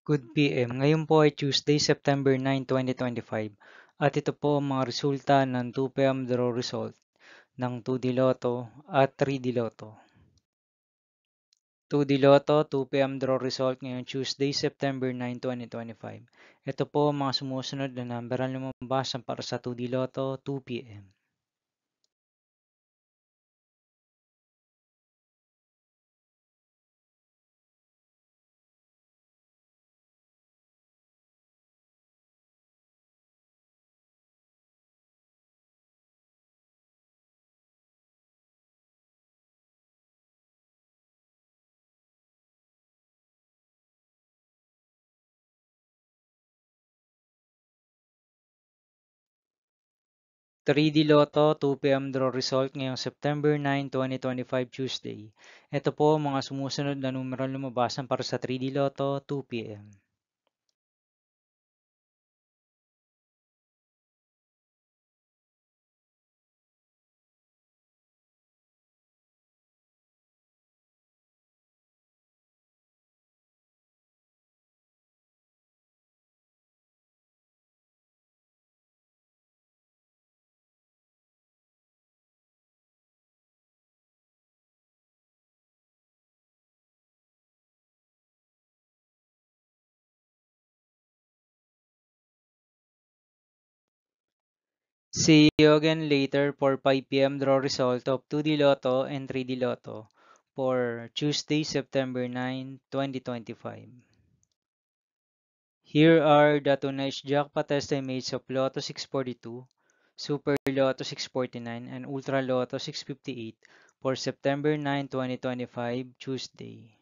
Good PM. Ngayon po ay Tuesday, September 9, 2025 at ito po ang mga resulta ng 2 PM draw result ng 2D Lotto at 3D Lotto. 2D Lotto, 2 PM draw result ngayong Tuesday, September 9, 2025. Ito po ang mga sumusunod na number ang lumabas para sa 2D Lotto 2 PM. 3D Lotto 2 PM draw result ngayong September 9, 2025 Tuesday. Ito po ang mga sumusunod na numero lumabasan para sa 3D Lotto 2 PM. See you again later for 5 PM draw result of 2D Lotto and 3D Lotto for Tuesday, September 9, 2025. Here are the tonight's jackpot estimates of Lotto 642, Super Lotto 649, and Ultra Lotto 658 for September 9, 2025, Tuesday.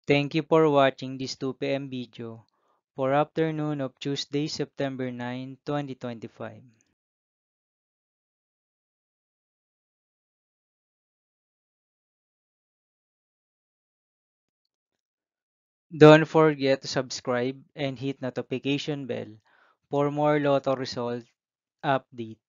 Thank you for watching this 2 PM video for afternoon of Tuesday, September 9, 2025. Don't forget to subscribe and hit notification bell for more Lotto result update.